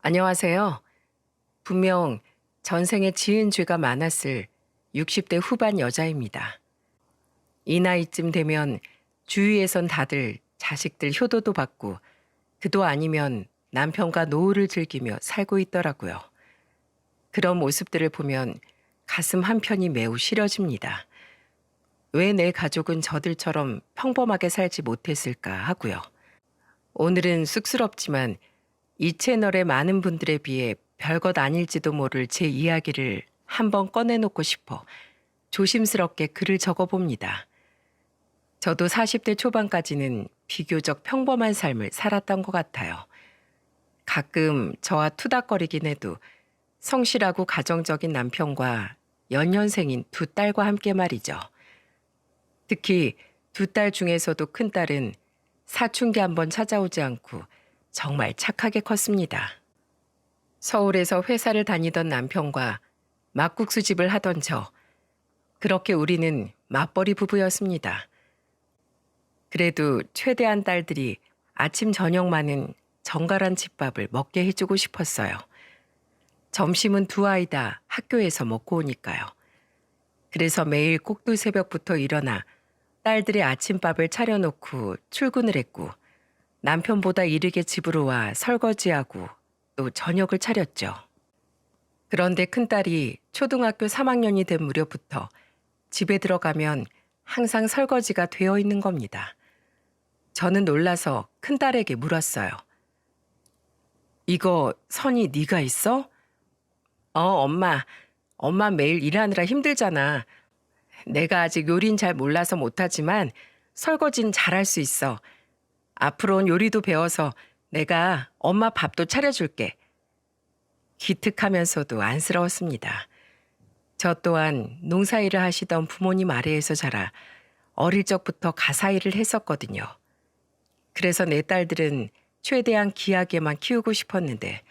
안녕하세요. 분명 전생에 지은 죄가 많았을 60대 후반 여자입니다. 이 나이쯤 되면 주위에선 다들 자식들 효도도 받고 그도 아니면 남편과 노후를 즐기며 살고 있더라고요. 그런 모습들을 보면 가슴 한편이 매우 시려집니다. 왜 내 가족은 저들처럼 평범하게 살지 못했을까 하고요. 오늘은 쑥스럽지만 이 채널의 많은 분들에 비해 별것 아닐지도 모를 제 이야기를 한번 꺼내놓고 싶어 조심스럽게 글을 적어봅니다. 저도 40대 초반까지는 비교적 평범한 삶을 살았던 것 같아요. 가끔 저와 투닥거리긴 해도 성실하고 가정적인 남편과 연년생인 두 딸과 함께 말이죠. 특히 두 딸 중에서도 큰딸은 사춘기 한번 찾아오지 않고 정말 착하게 컸습니다. 서울에서 회사를 다니던 남편과 막국수집을 하던 저, 그렇게 우리는 맞벌이 부부였습니다. 그래도 최대한 딸들이 아침 저녁만은 정갈한 집밥을 먹게 해주고 싶었어요. 점심은 두 아이 다 학교에서 먹고 오니까요. 그래서 매일 꼭두 새벽부터 일어나 딸들의 아침밥을 차려놓고 출근을 했고 남편보다 이르게 집으로 와 설거지하고 또 저녁을 차렸죠. 그런데 큰딸이 초등학교 3학년이 된 무렵부터 집에 들어가면 항상 설거지가 되어 있는 겁니다. 저는 놀라서 큰딸에게 물었어요. 이거 선이 네가 있어? 엄마. 엄마 매일 일하느라 힘들잖아. 내가 아직 요리는 잘 몰라서 못하지만 설거지는 잘할 수 있어. 앞으로는 요리도 배워서 내가 엄마 밥도 차려줄게. 기특하면서도 안쓰러웠습니다. 저 또한 농사일을 하시던 부모님 아래에서 자라 어릴 적부터 가사일을 했었거든요. 그래서 내 딸들은 최대한 귀하게만 키우고 싶었는데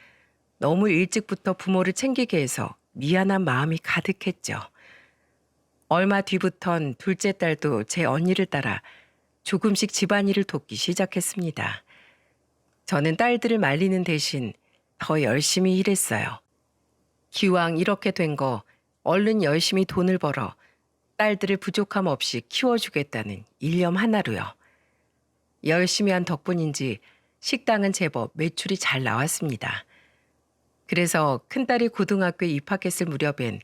너무 일찍부터 부모를 챙기게 해서 미안한 마음이 가득했죠. 얼마 뒤부턴 둘째 딸도 제 언니를 따라 조금씩 집안일을 돕기 시작했습니다. 저는 딸들을 말리는 대신 더 열심히 일했어요. 기왕 이렇게 된 거 얼른 열심히 돈을 벌어 딸들을 부족함 없이 키워주겠다는 일념 하나로요. 열심히 한 덕분인지 식당은 제법 매출이 잘 나왔습니다. 그래서 큰딸이 고등학교에 입학했을 무렵엔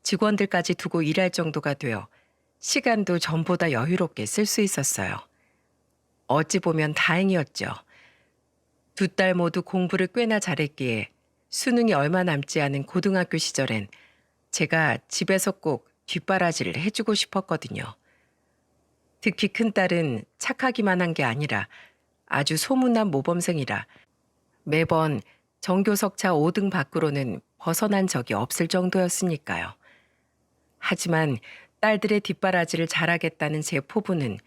직원들까지 두고 일할 정도가 되어 시간도 전보다 여유롭게 쓸 수 있었어요. 어찌 보면 다행이었죠. 두 딸 모두 공부를 꽤나 잘했기에 수능이 얼마 남지 않은 고등학교 시절엔 제가 집에서 꼭 뒷바라지를 해주고 싶었거든요. 특히 큰딸은 착하기만 한 게 아니라 아주 소문난 모범생이라 매번 전교석차 5등 밖으로는 벗어난 적이 없을 정도였으니까요. 하지만 딸들의 뒷바라지를 잘하겠다는 제 포부는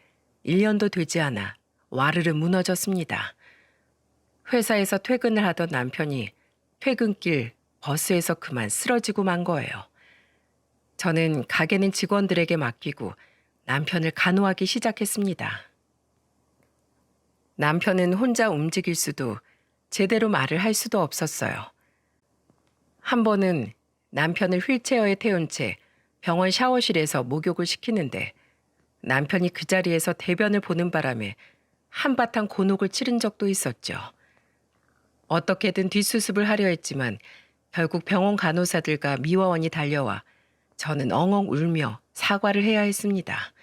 1년도 되지 않아 와르르 무너졌습니다. 회사에서 퇴근을 하던 남편이 퇴근길 버스에서 그만 쓰러지고 만 거예요. 저는 가게는 직원들에게 맡기고 남편을 간호하기 시작했습니다. 남편은 혼자 움직일 수도 제대로 말을 할 수도 없었어요. 한 번은 남편을 휠체어에 태운 채 병원 샤워실에서 목욕을 시키는데 남편이 그 자리에서 대변을 보는 바람에 한바탕 곤혹을 치른 적도 있었죠. 어떻게든 뒷수습을 하려 했지만 결국 병원 간호사들과 미화원이 달려와 저는 엉엉 울며 사과를 해야 했습니다.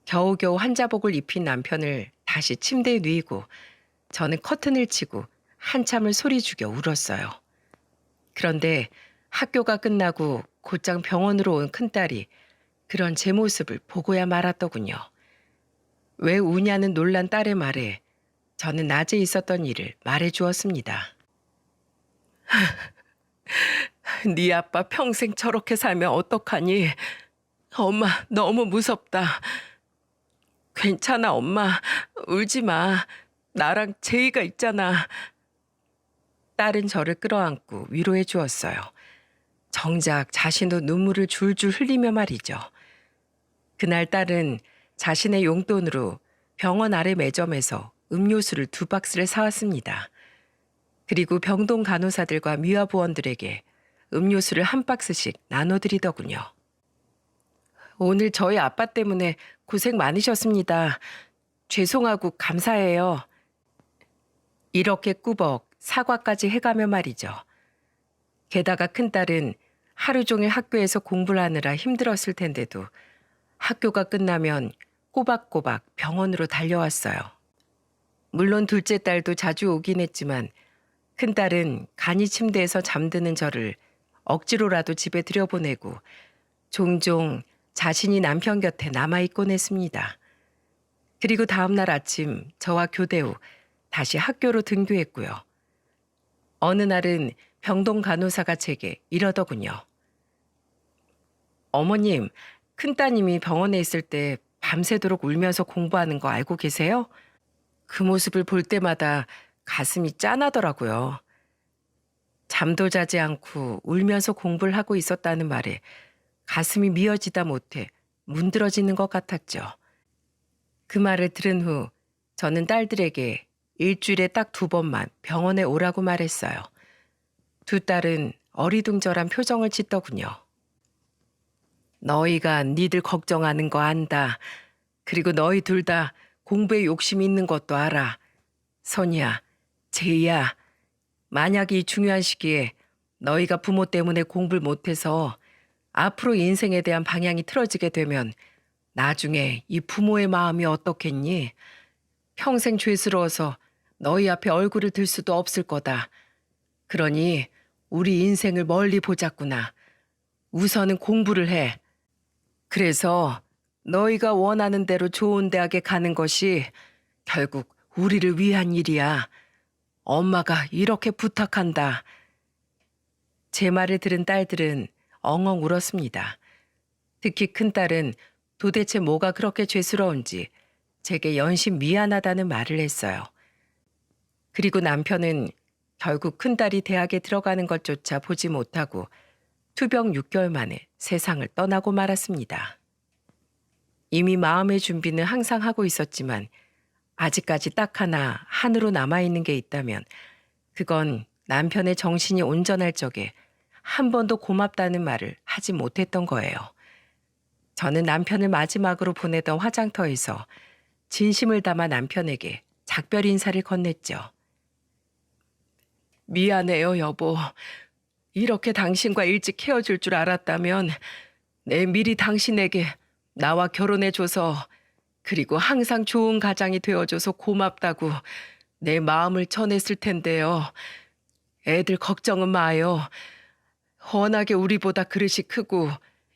겨우겨우 환자복을 입힌 남편을 다시 침대에 누이고 저는 커튼을 치고 한참을 소리 죽여 울었어요. 그런데 학교가 끝나고 곧장 병원으로 온 큰딸이 그런 제 모습을 보고야 말았더군요. 왜 우냐는 놀란 딸의 말에 저는 낮에 있었던 일을 말해 주었습니다. 네 아빠 평생 저렇게 살면 어떡하니? 엄마 너무 무섭다. 괜찮아 엄마. 울지 마. 나랑 제이가 있잖아. 딸은 저를 끌어안고 위로해 주었어요. 정작 자신도 눈물을 줄줄 흘리며 말이죠. 그날 딸은 자신의 용돈으로 병원 아래 매점에서 음료수를 2박스를 사왔습니다. 그리고 병동 간호사들과 미화부원들에게 음료수를 한 박스씩 나눠드리더군요. 오늘 저희 아빠 때문에 고생 많으셨습니다. 죄송하고 감사해요. 이렇게 꾸벅 사과까지 해가며 말이죠. 게다가 큰딸은 하루 종일 학교에서 공부를 하느라 힘들었을 텐데도 학교가 끝나면 꼬박꼬박 병원으로 달려왔어요. 물론 둘째 딸도 자주 오긴 했지만 큰딸은 간이 침대에서 잠드는 저를 억지로라도 집에 들여보내고 종종 자신이 남편 곁에 남아있곤 했습니다. 그리고 다음날 아침 저와 교대 후 다시 학교로 등교했고요. 어느 날은 병동 간호사가 제게 이러더군요. 어머님, 큰따님이 병원에 있을 때 밤새도록 울면서 공부하는 거 알고 계세요? 그 모습을 볼 때마다 가슴이 짠하더라고요. 잠도 자지 않고 울면서 공부를 하고 있었다는 말에 가슴이 미어지다 못해 문드러지는 것 같았죠. 그 말을 들은 후 저는 딸들에게 일주일에 딱 2번만 병원에 오라고 말했어요. 두 딸은 어리둥절한 표정을 짓더군요. 너희가 니들 걱정하는 거 안다. 그리고 너희 둘 다 공부에 욕심이 있는 것도 알아. 선이야, 제이야, 만약 이 중요한 시기에 너희가 부모 때문에 공부를 못해서 앞으로 인생에 대한 방향이 틀어지게 되면 나중에 이 부모의 마음이 어떻겠니? 평생 죄스러워서 너희 앞에 얼굴을 들 수도 없을 거다. 그러니 우리 인생을 멀리 보자꾸나. 우선은 공부를 해. 그래서 너희가 원하는 대로 좋은 대학에 가는 것이 결국 우리를 위한 일이야. 엄마가 이렇게 부탁한다. 제 말을 들은 딸들은 엉엉 울었습니다. 특히 큰딸은 도대체 뭐가 그렇게 죄스러운지 제게 연신 미안하다는 말을 했어요. 그리고 남편은 결국 큰딸이 대학에 들어가는 것조차 보지 못하고 투병 6개월 만에 세상을 떠나고 말았습니다. 이미 마음의 준비는 항상 하고 있었지만 아직까지 딱 하나 한으로 남아있는 게 있다면 그건 남편의 정신이 온전할 적에 한 번도 고맙다는 말을 하지 못했던 거예요. 저는 남편을 마지막으로 보내던 화장터에서 진심을 담아 남편에게 작별 인사를 건넸죠. 미안해요, 여보. 이렇게 당신과 일찍 헤어질 줄 알았다면 내 미리 당신에게 나와 결혼해줘서 그리고 항상 좋은 가장이 되어줘서 고맙다고 내 마음을 전했을 텐데요. 애들 걱정은 마요. 워낙에 우리보다 그릇이 크고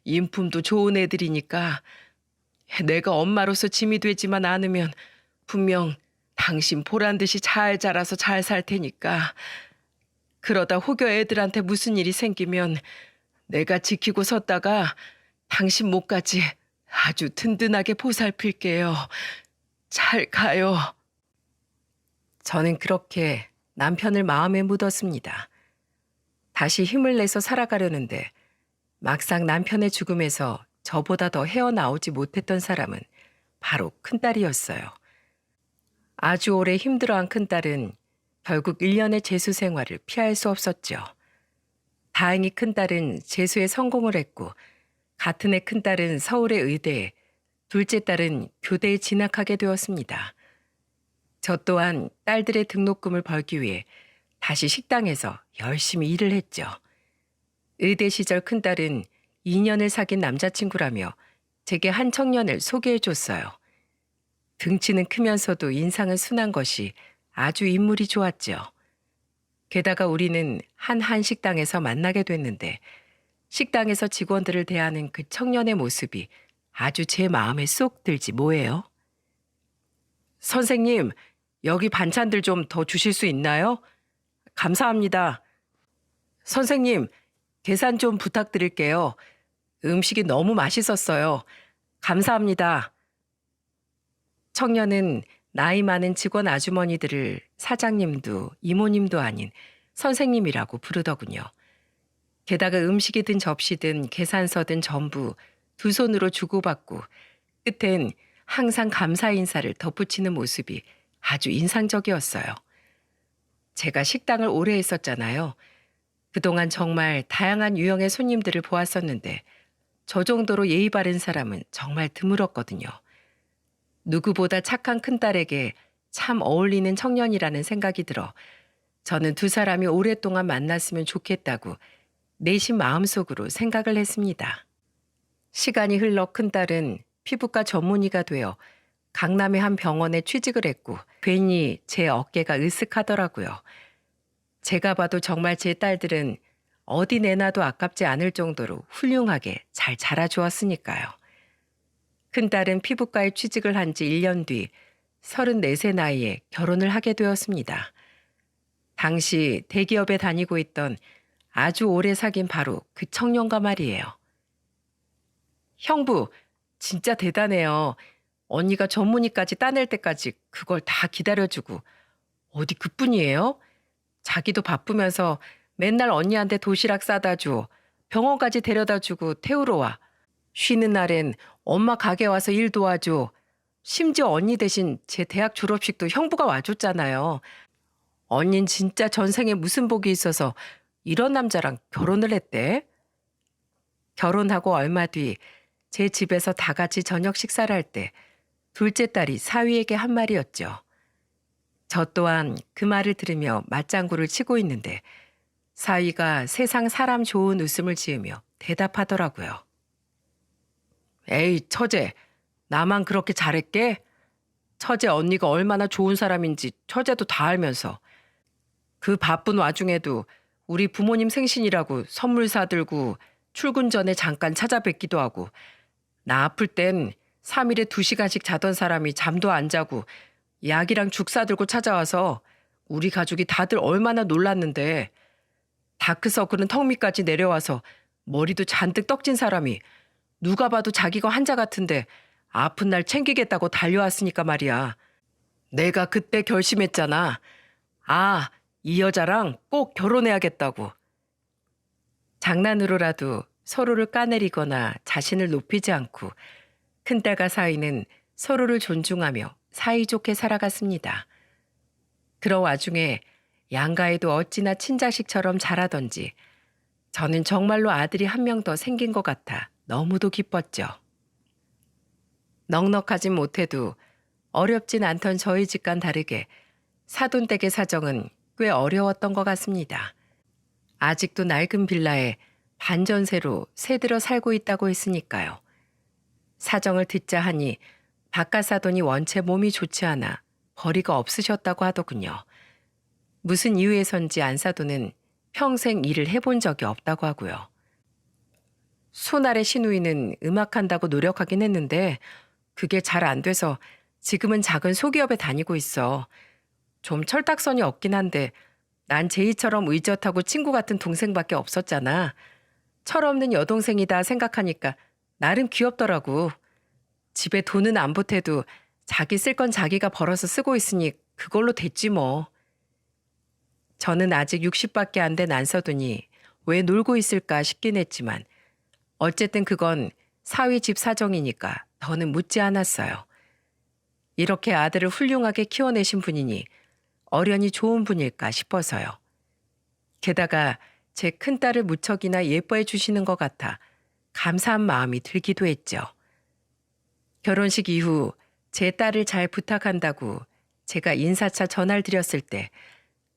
인품도 좋은 애들이니까 내가 엄마로서 짐이 되지만 않으면 분명 당신 보란 듯이 잘 자라서 잘 살 테니까. 그러다 혹여 애들한테 무슨 일이 생기면 내가 지키고 섰다가 당신 목까지 아주 든든하게 보살필게요. 잘 가요. 저는 그렇게 남편을 마음에 묻었습니다. 다시 힘을 내서 살아가려는데 막상 남편의 죽음에서 저보다 더 헤어나오지 못했던 사람은 바로 큰딸이었어요. 아주 오래 힘들어한 큰딸은 결국 1년의 재수 생활을 피할 수 없었죠. 다행히 큰딸은 재수에 성공을 했고 같은 해 큰딸은 서울의 의대에, 둘째 딸은 교대에 진학하게 되었습니다. 저 또한 딸들의 등록금을 벌기 위해 다시 식당에서 열심히 일을 했죠. 의대 시절 큰딸은 2년을 사귄 남자친구라며 제게 한 청년을 소개해줬어요. 등치는 크면서도 인상은 순한 것이 아주 인물이 좋았죠. 게다가 우리는 한 한식당에서 만나게 됐는데 식당에서 직원들을 대하는 그 청년의 모습이 아주 제 마음에 쏙 들지 뭐예요. 선생님, 여기 반찬들 좀 더 주실 수 있나요? 감사합니다. 선생님, 계산 좀 부탁드릴게요. 음식이 너무 맛있었어요. 감사합니다. 청년은 나이 많은 직원 아주머니들을 사장님도 이모님도 아닌 선생님이라고 부르더군요. 게다가 음식이 든 접시든 계산서든 전부 두 손으로 주고받고 끝엔 항상 감사 인사를 덧붙이는 모습이 아주 인상적이었어요. 제가 식당을 오래 했었잖아요. 그동안 정말 다양한 유형의 손님들을 보았었는데 저 정도로 예의 바른 사람은 정말 드물었거든요. 누구보다 착한 큰딸에게 참 어울리는 청년이라는 생각이 들어 저는 두 사람이 오랫동안 만났으면 좋겠다고 내심 마음속으로 생각을 했습니다. 시간이 흘러 큰딸은 피부과 전문의가 되어 강남의 한 병원에 취직을 했고 괜히 제 어깨가 으쓱하더라고요. 제가 봐도 정말 제 딸들은 어디 내놔도 아깝지 않을 정도로 훌륭하게 잘 자라주었으니까요. 큰딸은 피부과에 취직을 한 지 1년 뒤 34세 나이에 결혼을 하게 되었습니다. 당시 대기업에 다니고 있던 아주 오래 사귄 바로 그 청년과 말이에요. 형부, 진짜 대단해요. 언니가 전문의까지 따낼 때까지 그걸 다 기다려주고 어디 그뿐이에요? 자기도 바쁘면서 맨날 언니한테 도시락 싸다 줘. 병원까지 데려다 주고 태우러 와. 쉬는 날엔 엄마 가게 와서 일 도와줘. 심지어 언니 대신 제 대학 졸업식도 형부가 와줬잖아요. 언닌 진짜 전생에 무슨 복이 있어서 이런 남자랑 결혼을 했대? 결혼하고 얼마 뒤 제 집에서 다 같이 저녁 식사를 할 때 둘째 딸이 사위에게 한 말이었죠. 저 또한 그 말을 들으며 맞장구를 치고 있는데 사위가 세상 사람 좋은 웃음을 지으며 대답하더라고요. 에이, 처제, 나만 그렇게 잘했게? 처제 언니가 얼마나 좋은 사람인지 처제도 다 알면서 그 바쁜 와중에도 우리 부모님 생신이라고 선물 사들고 출근 전에 잠깐 찾아뵙기도 하고 나 아플 땐 3일에 2시간씩 자던 사람이 잠도 안 자고 약이랑 죽 사들고 찾아와서 우리 가족이 다들 얼마나 놀랐는데 다크서클은 턱 밑까지 내려와서 머리도 잔뜩 떡진 사람이 누가 봐도 자기가 환자 같은데 아픈 날 챙기겠다고 달려왔으니까 말이야. 내가 그때 결심했잖아. 아, 이 여자랑 꼭 결혼해야겠다고. 장난으로라도 서로를 까내리거나 자신을 높이지 않고 큰딸과 사위는 서로를 존중하며 사이좋게 살아갔습니다. 그런 와중에 양가에도 어찌나 친자식처럼 자라던지 저는 정말로 아들이 한 명 더 생긴 것 같아 너무도 기뻤죠. 넉넉하진 못해도 어렵진 않던 저희 집과는 다르게 사돈댁의 사정은 꽤 어려웠던 것 같습니다. 아직도 낡은 빌라에 반전세로 새들어 살고 있다고 했으니까요. 사정을 듣자 하니 바깥 사돈이 원체 몸이 좋지 않아 벌이가 없으셨다고 하더군요. 무슨 이유에선지 안사돈은 평생 일을 해본 적이 없다고 하고요. 손아래 시누이는 음악한다고 노력하긴 했는데 그게 잘 안 돼서 지금은 작은 소기업에 다니고 있어. 좀 철딱선이 없긴 한데 난 제이처럼 의젓하고 친구 같은 동생밖에 없었잖아. 철없는 여동생이다 생각하니까 나름 귀엽더라고. 집에 돈은 안 보태도 자기 쓸 건 자기가 벌어서 쓰고 있으니 그걸로 됐지 뭐. 저는 아직 60밖에 안 된 안서두니 왜 놀고 있을까 싶긴 했지만 어쨌든 그건 사위 집 사정이니까 더는 묻지 않았어요. 이렇게 아들을 훌륭하게 키워내신 분이니 어련히 좋은 분일까 싶어서요. 게다가 제 큰딸을 무척이나 예뻐해 주시는 것 같아 감사한 마음이 들기도 했죠. 결혼식 이후 제 딸을 잘 부탁한다고 제가 인사차 전화를 드렸을 때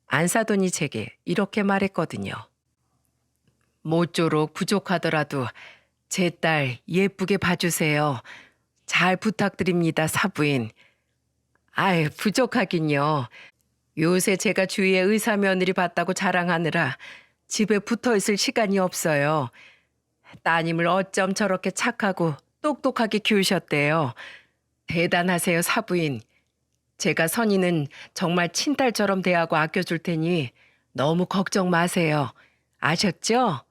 안사돈이 제게 이렇게 말했거든요. 모쪼록 부족하더라도 제 딸 예쁘게 봐주세요. 잘 부탁드립니다, 사부인. 아이, 부족하긴요. 요새 제가 주위에 의사 며느리 봤다고 자랑하느라 집에 붙어 있을 시간이 없어요. 따님을 어쩜 저렇게 착하고 똑똑하게 키우셨대요. 대단하세요, 사부인. 제가 선이는 정말 친딸처럼 대하고 아껴줄 테니 너무 걱정 마세요. 아셨죠?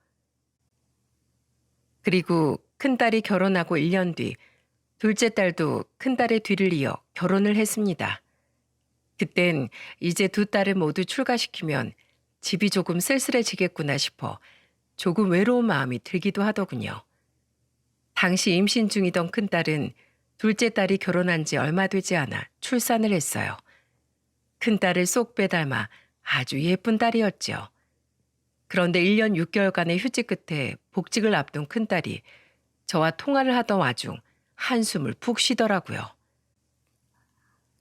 그리고 큰딸이 결혼하고 1년 뒤 둘째 딸도 큰딸의 뒤를 이어 결혼을 했습니다. 그땐 이제 두 딸을 모두 출가시키면 집이 조금 쓸쓸해지겠구나 싶어 조금 외로운 마음이 들기도 하더군요. 당시 임신 중이던 큰딸은 둘째 딸이 결혼한 지 얼마 되지 않아 출산을 했어요. 큰딸을 쏙 빼닮아 아주 예쁜 딸이었죠. 그런데 1년 6개월간의 휴직 끝에 복직을 앞둔 큰딸이 저와 통화를 하던 와중 한숨을 푹 쉬더라고요.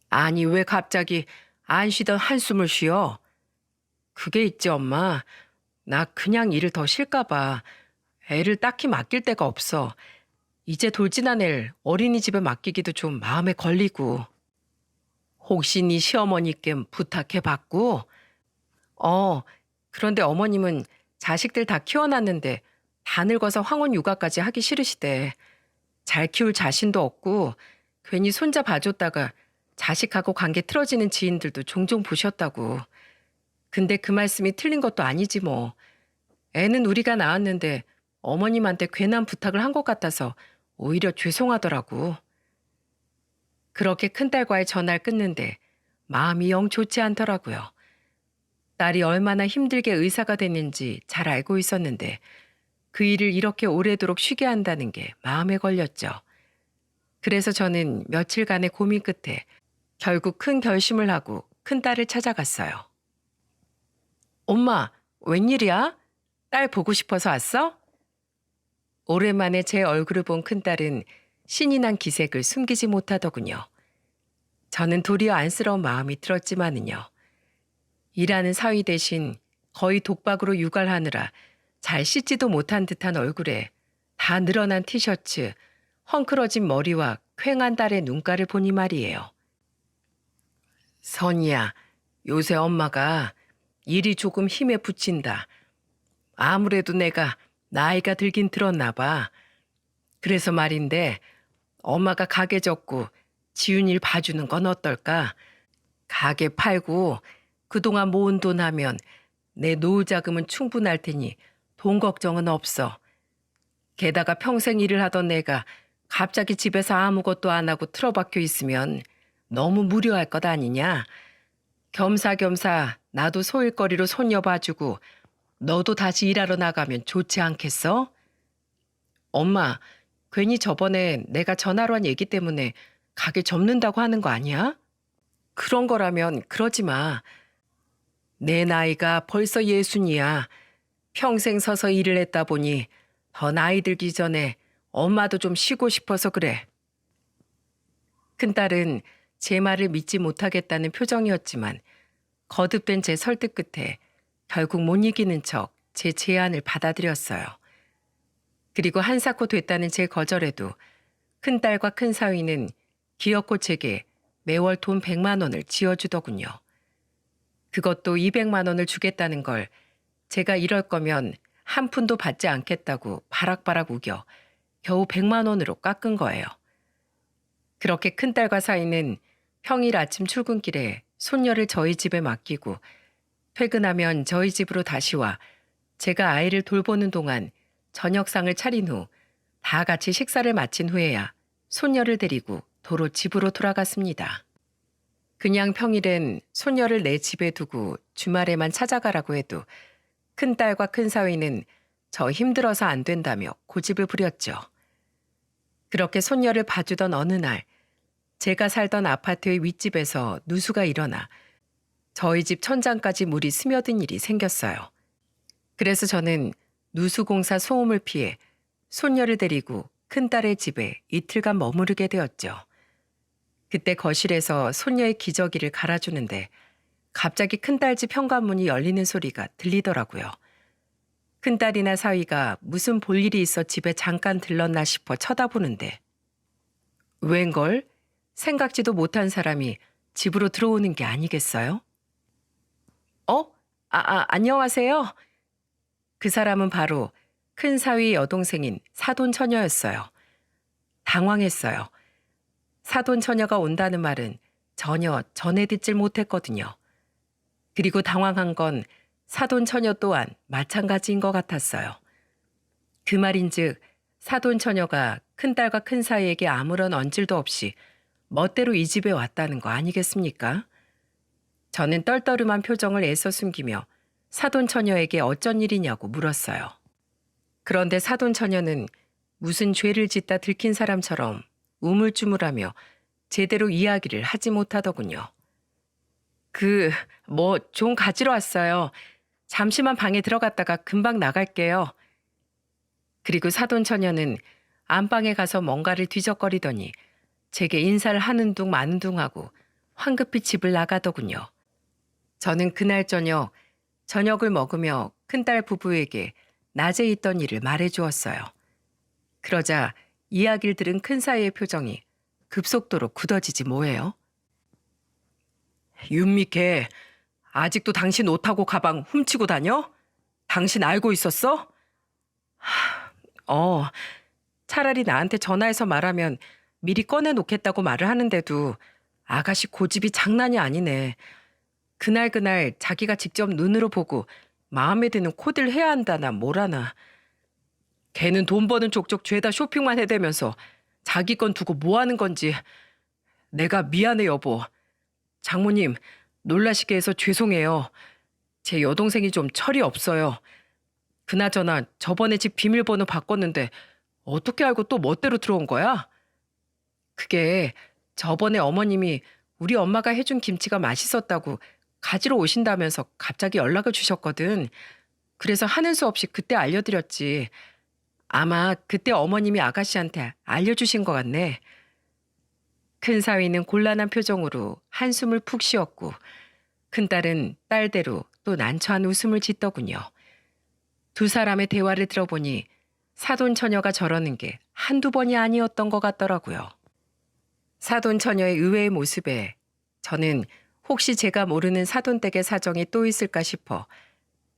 아니, 왜 갑자기 안 쉬던 한숨을 쉬어? 그게 있지, 엄마. 나 그냥 일을 더 쉴까 봐. 애를 딱히 맡길 데가 없어. 이제 돌진한 애를 어린이집에 맡기기도 좀 마음에 걸리고. 혹시 네 시어머니께 부탁해봤고? 그런데 어머님은 자식들 다 키워놨는데 다 늙어서 황혼 육아까지 하기 싫으시대. 잘 키울 자신도 없고 괜히 손자 봐줬다가 자식하고 관계 틀어지는 지인들도 종종 보셨다고. 근데 그 말씀이 틀린 것도 아니지 뭐. 애는 우리가 낳았는데 어머님한테 괜한 부탁을 한 것 같아서 오히려 죄송하더라고. 그렇게 큰딸과의 전화를 끊는데 마음이 영 좋지 않더라고요. 딸이 얼마나 힘들게 의사가 됐는지 잘 알고 있었는데 그 일을 이렇게 오래도록 쉬게 한다는 게 마음에 걸렸죠. 그래서 저는 며칠간의 고민 끝에 결국 큰 결심을 하고 큰딸을 찾아갔어요. 엄마, 웬일이야? 딸 보고 싶어서 왔어? 오랜만에 제 얼굴을 본 큰딸은 신이 난 기색을 숨기지 못하더군요. 저는 도리어 안쓰러운 마음이 들었지만은요. 일하는 사위 대신 거의 독박으로 육아를 하느라 잘 씻지도 못한 듯한 얼굴에 다 늘어난 티셔츠, 헝클어진 머리와 퀭한 딸의 눈가를 보니 말이에요. 선이야, 요새 엄마가 일이 조금 힘에 부친다. 아무래도 내가 나이가 들긴 들었나 봐. 그래서 말인데 엄마가 가게 접고 지훈 일 봐주는 건 어떨까? 가게 팔고 그동안 모은 돈 하면 내 노후 자금은 충분할 테니 돈 걱정은 없어. 게다가 평생 일을 하던 내가 갑자기 집에서 아무것도 안 하고 틀어박혀 있으면 너무 무료할 것 아니냐? 겸사겸사 나도 소일거리로 손녀 봐주고 너도 다시 일하러 나가면 좋지 않겠어? 엄마, 괜히 저번에 내가 전화로 한 얘기 때문에 가게 접는다고 하는 거 아니야? 그런 거라면 그러지 마. 내 나이가 벌써 60이야. 평생 서서 일을 했다 보니 더 나이 들기 전에 엄마도 좀 쉬고 싶어서 그래. 큰딸은 제 말을 믿지 못하겠다는 표정이었지만 거듭된 제 설득 끝에 결국 못 이기는 척 제 제안을 받아들였어요. 그리고 한사코 됐다는 제 거절에도 큰딸과 큰사위는 기어코 제게 매월 돈 100만 원을 지어주더군요. 그것도 200만 원을 주겠다는 걸 제가 이럴 거면 한 푼도 받지 않겠다고 바락바락 우겨 겨우 100만 원으로 깎은 거예요. 그렇게 큰딸과 사위는 평일 아침 출근길에 손녀를 저희 집에 맡기고 퇴근하면 저희 집으로 다시 와 제가 아이를 돌보는 동안 저녁상을 차린 후 다 같이 식사를 마친 후에야 손녀를 데리고 도로 집으로 돌아갔습니다. 그냥 평일엔 손녀를 내 집에 두고 주말에만 찾아가라고 해도 큰딸과 큰사위는 저 힘들어서 안 된다며 고집을 부렸죠. 그렇게 손녀를 봐주던 어느 날 제가 살던 아파트의 윗집에서 누수가 일어나 저희 집 천장까지 물이 스며든 일이 생겼어요. 그래서 저는 누수공사 소음을 피해 손녀를 데리고 큰딸의 집에 이틀간 머무르게 되었죠. 그때 거실에서 손녀의 기저귀를 갈아주는데 갑자기 큰딸 집 현관문이 열리는 소리가 들리더라고요. 큰딸이나 사위가 무슨 볼일이 있어 집에 잠깐 들렀나 싶어 쳐다보는데 웬걸? 생각지도 못한 사람이 집으로 들어오는 게 아니겠어요? 안녕하세요. 그 사람은 바로 큰 사위의 여동생인 사돈 처녀였어요. 당황했어요. 사돈 처녀가 온다는 말은 전혀 전해 듣질 못했거든요. 그리고 당황한 건 사돈 처녀 또한 마찬가지인 것 같았어요. 그 말인즉 사돈 처녀가 큰딸과 큰사위에게 아무런 언질도 없이 멋대로 이 집에 왔다는 거 아니겠습니까? 저는 떨떠름한 표정을 애써 숨기며 사돈 처녀에게 어쩐 일이냐고 물었어요. 그런데 사돈 처녀는 무슨 죄를 짓다 들킨 사람처럼 우물쭈물하며 제대로 이야기를 하지 못하더군요. 좀 가지러 왔어요. 잠시만 방에 들어갔다가 금방 나갈게요. 그리고 사돈 처녀는 안방에 가서 뭔가를 뒤적거리더니 제게 인사를 하는 둥 마는 둥 하고 황급히 집을 나가더군요. 저는 그날 저녁을 먹으며 큰딸 부부에게 낮에 있던 일을 말해 주었어요. 그러자 이야기를 들은 큰사위의 표정이 급속도로 굳어지지 뭐예요? 윤미케, 아직도 당신 옷하고 가방 훔치고 다녀? 당신 알고 있었어? 어, 차라리 나한테 전화해서 말하면 미리 꺼내놓겠다고 말을 하는데도 아가씨 고집이 장난이 아니네. 그날 자기가 직접 눈으로 보고 마음에 드는 코디를 해야 한다나 뭐라나. 걔는 돈 버는 족족 죄다 쇼핑만 해대면서 자기 건 두고 뭐 하는 건지. 내가 미안해 여보. 장모님 놀라시게 해서 죄송해요. 제 여동생이 좀 철이 없어요. 그나저나 저번에 집 비밀번호 바꿨는데 어떻게 알고 또 멋대로 들어온 거야? 그게 저번에 어머님이 우리 엄마가 해준 김치가 맛있었다고 가지러 오신다면서 갑자기 연락을 주셨거든. 그래서 하는 수 없이 그때 알려드렸지. 아마 그때 어머님이 아가씨한테 알려주신 것 같네. 큰 사위는 곤란한 표정으로 한숨을 푹 쉬었고 큰딸은 딸대로 또 난처한 웃음을 짓더군요. 두 사람의 대화를 들어보니 사돈 처녀가 저러는 게 한두 번이 아니었던 것 같더라고요. 사돈 처녀의 의외의 모습에 저는 혹시 제가 모르는 사돈댁의 사정이 또 있을까 싶어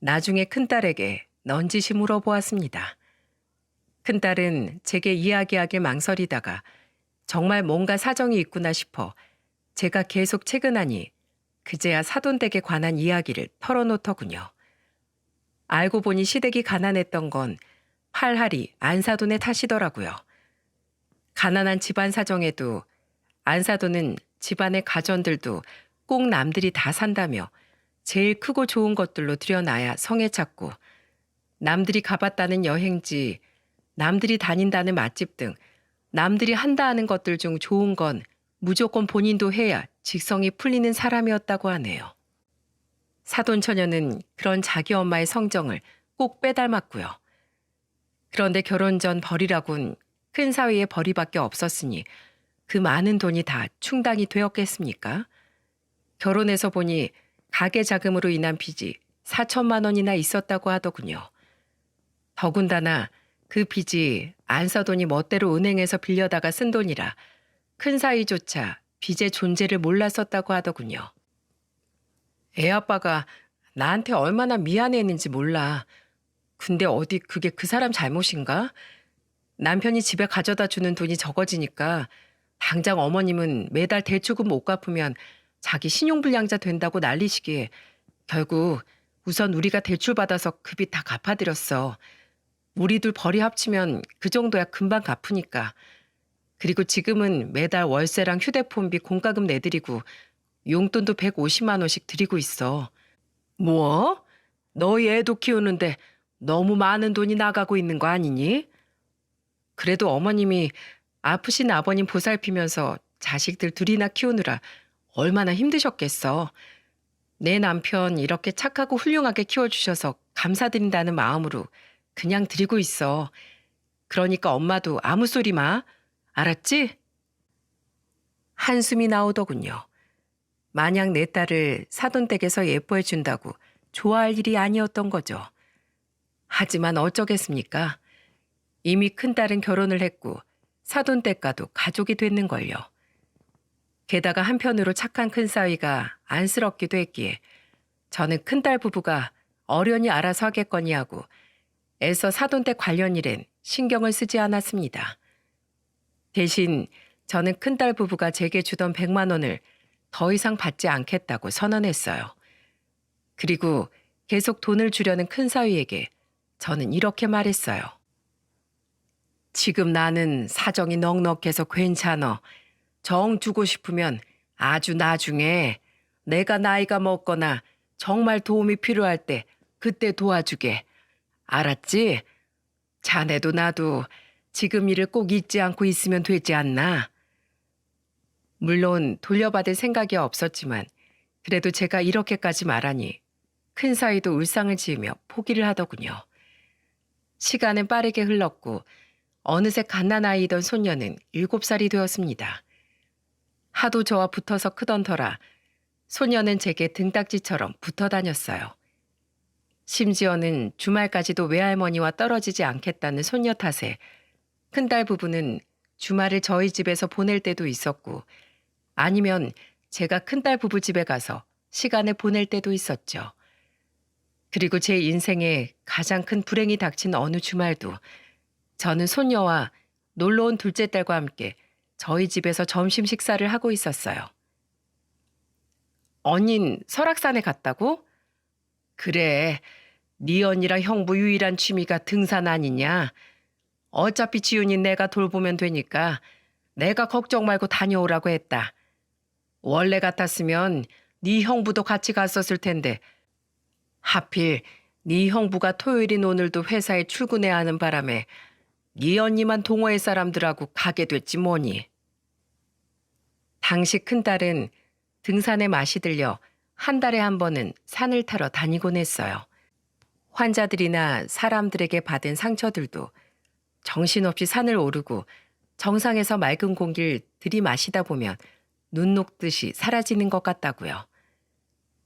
나중에 큰딸에게 넌지시 물어보았습니다. 큰딸은 제게 이야기하길 망설이다가 정말 뭔가 사정이 있구나 싶어 제가 계속 채근하니 그제야 사돈댁에 관한 이야기를 털어놓더군요. 알고 보니 시댁이 가난했던 건 팔할이 안사돈의 탓이더라고요. 가난한 집안 사정에도 안사돈은 집안의 가전들도 꼭 남들이 다 산다며 제일 크고 좋은 것들로 들여놔야 성에 찼고 남들이 가봤다는 여행지, 남들이 다닌다는 맛집 등 남들이 한다 하는 것들 중 좋은 건 무조건 본인도 해야 직성이 풀리는 사람이었다고 하네요. 사돈 처녀는 그런 자기 엄마의 성정을 꼭 빼닮았고요. 그런데 결혼 전 벌이라곤 큰 사위의 벌이밖에 없었으니 그 많은 돈이 다 충당이 되었겠습니까? 결혼해서 보니 가계 자금으로 인한 빚이 4천만 원이나 있었다고 하더군요. 더군다나 그 빚이 안사돈이 멋대로 은행에서 빌려다가 쓴 돈이라 큰 사위조차 빚의 존재를 몰랐었다고 하더군요. 애아빠가 나한테 얼마나 미안해했는지 몰라. 근데 어디 그게 그 사람 잘못인가? 남편이 집에 가져다 주는 돈이 적어지니까 당장 어머님은 매달 대출금 못 갚으면 자기 신용불량자 된다고 난리시기에 결국 우선 우리가 대출받아서 그 빚 다 갚아드렸어. 우리 둘 벌이 합치면 그 정도야 금방 갚으니까. 그리고 지금은 매달 월세랑 휴대폰비 공과금 내드리고 용돈도 150만 원씩 드리고 있어. 뭐? 너희 애도 키우는데 너무 많은 돈이 나가고 있는 거 아니니? 그래도 어머님이 아프신 아버님 보살피면서 자식들 둘이나 키우느라 얼마나 힘드셨겠어. 내 남편 이렇게 착하고 훌륭하게 키워주셔서 감사드린다는 마음으로 그냥 드리고 있어. 그러니까 엄마도 아무 소리 마. 알았지? 한숨이 나오더군요. 마냥 내 딸을 사돈댁에서 예뻐해 준다고 좋아할 일이 아니었던 거죠. 하지만 어쩌겠습니까? 이미 큰딸은 결혼을 했고 사돈댁과도 가족이 됐는걸요. 게다가 한편으로 착한 큰사위가 안쓰럽기도 했기에 저는 큰딸 부부가 어련히 알아서 하겠거니 하고 애써 사돈댁 관련 일엔 신경을 쓰지 않았습니다. 대신 저는 큰딸 부부가 제게 주던 100만 원을 더 이상 받지 않겠다고 선언했어요. 그리고 계속 돈을 주려는 큰사위에게 저는 이렇게 말했어요. 지금 나는 사정이 넉넉해서 괜찮어. 정 주고 싶으면 아주 나중에 내가 나이가 먹거나 정말 도움이 필요할 때 그때 도와주게. 알았지? 자네도 나도 지금 일을 꼭 잊지 않고 있으면 되지 않나? 물론 돌려받을 생각이 없었지만 그래도 제가 이렇게까지 말하니 큰 사위도 울상을 지으며 포기를 하더군요. 시간은 빠르게 흘렀고 어느새 갓난아이던 손녀는 7살이 되었습니다. 하도 저와 붙어서 크던 터라 소녀는 제게 등딱지처럼 붙어 다녔어요. 심지어는 주말까지도 외할머니와 떨어지지 않겠다는 손녀 탓에 큰딸 부부는 주말을 저희 집에서 보낼 때도 있었고 아니면 제가 큰딸 부부 집에 가서 시간을 보낼 때도 있었죠. 그리고 제 인생에 가장 큰 불행이 닥친 어느 주말도 저는 손녀와 놀러온 둘째 딸과 함께 저희 집에서 점심 식사를 하고 있었어요. 언닌 설악산에 갔다고? 그래, 네 언니랑 형부 유일한 취미가 등산 아니냐? 어차피 지훈이 내가 돌보면 되니까 내가 걱정 말고 다녀오라고 했다. 원래 같았으면 네 형부도 같이 갔었을 텐데 하필 네 형부가 토요일인 오늘도 회사에 출근해야 하는 바람에 네 언니만 동호회 사람들하고 가게 됐지 뭐니. 당시 큰딸은 등산에 맛이 들려 한 달에 한 번은 산을 타러 다니곤 했어요. 환자들이나 사람들에게 받은 상처들도 정신없이 산을 오르고 정상에서 맑은 공기를 들이마시다 보면 눈 녹듯이 사라지는 것 같다고요.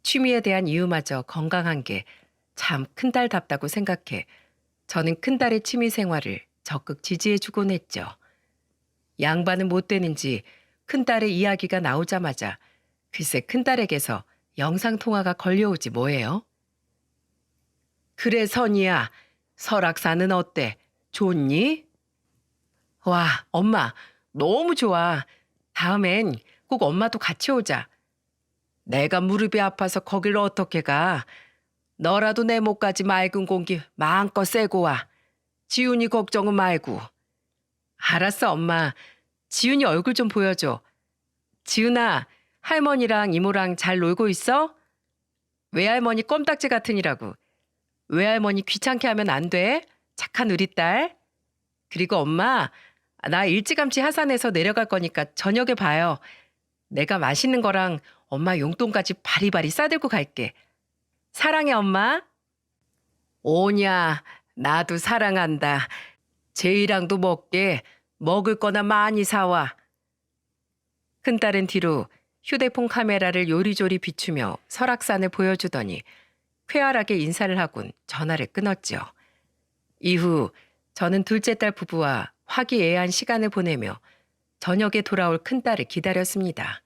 취미에 대한 이유마저 건강한 게 참 큰딸답다고 생각해 저는 큰딸의 취미 생활을 적극 지지해주곤 했죠. 양반은 못 되는지 큰딸의 이야기가 나오자마자 글쎄 큰딸에게서 영상통화가 걸려오지 뭐예요? 그래 선이야, 설악산은 어때? 좋니? 와, 엄마 너무 좋아. 다음엔 꼭 엄마도 같이 오자. 내가 무릎이 아파서 거길 어떻게 가? 너라도 내 목까지 맑은 공기 마음껏 쐬고 와. 지훈이 걱정은 말고. 알았어 엄마. 지훈이 얼굴 좀 보여줘. 지훈아, 할머니랑 이모랑 잘 놀고 있어? 외할머니 껌딱지 같으니라고. 외할머니 귀찮게 하면 안 돼. 착한 우리 딸. 그리고 엄마, 나 일찌감치 하산해서 내려갈 거니까 저녁에 봐요. 내가 맛있는 거랑 엄마 용돈까지 바리바리 싸들고 갈게. 사랑해 엄마. 오냐, 나도 사랑한다. 제이랑도 먹게. 먹을 거나 많이 사와. 큰딸은 뒤로 휴대폰 카메라를 요리조리 비추며 설악산을 보여주더니 쾌활하게 인사를 하곤 전화를 끊었죠. 이후 저는 둘째 딸 부부와 화기애애한 시간을 보내며 저녁에 돌아올 큰딸을 기다렸습니다.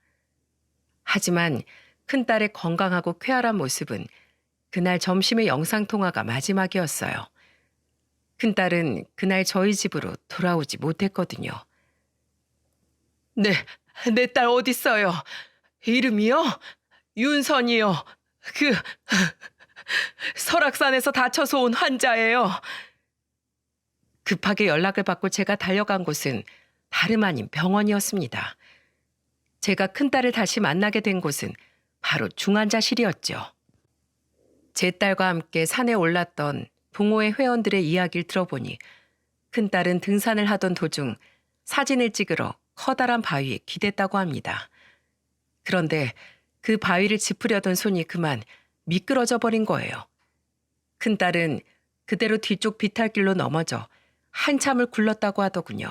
하지만 큰딸의 건강하고 쾌활한 모습은 그날 점심의 영상통화가 마지막이었어요. 큰딸은 그날 저희 집으로 돌아오지 못했거든요. 내 딸 어딨어요? 이름이요? 윤선이요. 설악산에서 다쳐서 온 환자예요. 급하게 연락을 받고 제가 달려간 곳은 다름 아닌 병원이었습니다. 제가 큰딸을 다시 만나게 된 곳은 바로 중환자실이었죠. 제 딸과 함께 산에 올랐던 동호회 회원들의 이야기를 들어보니 큰딸은 등산을 하던 도중 사진을 찍으러 커다란 바위에 기댔다고 합니다. 그런데 그 바위를 짚으려던 손이 그만 미끄러져 버린 거예요. 큰딸은 그대로 뒤쪽 비탈길로 넘어져 한참을 굴렀다고 하더군요.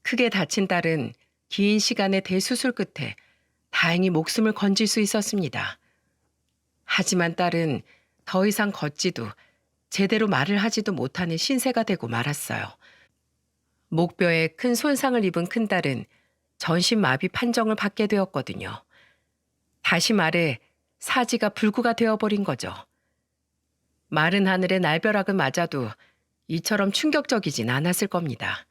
크게 다친 딸은 긴 시간의 대수술 끝에 다행히 목숨을 건질 수 있었습니다. 하지만 딸은 더 이상 걷지도 제대로 말을 하지도 못하는 신세가 되고 말았어요. 목뼈에 큰 손상을 입은 큰딸은 전신마비 판정을 받게 되었거든요. 다시 말해 사지가 불구가 되어버린 거죠. 마른 하늘의 날벼락을 맞아도 이처럼 충격적이진 않았을 겁니다.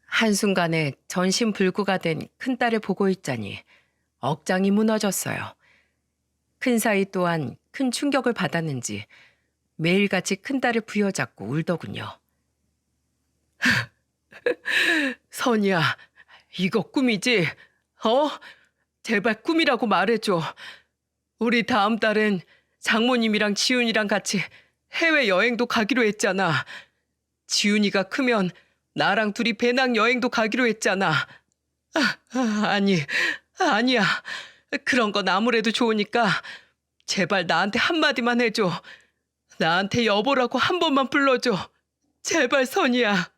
한순간에 전신불구가 된 큰딸을 보고 있자니 억장이 무너졌어요. 큰사위 또한 큰 충격을 받았는지 매일같이 큰딸을 부여잡고 울더군요. 선이야, 이거 꿈이지? 제발 꿈이라고 말해줘. 우리 다음 달엔 장모님이랑 지훈이랑 같이 해외여행도 가기로 했잖아. 지훈이가 크면 나랑 둘이 배낭여행도 가기로 했잖아. 아니야. 그런 건 아무래도 좋으니까 제발 나한테 한마디만 해줘. 나한테 여보라고 한 번만 불러줘. 제발 선이야.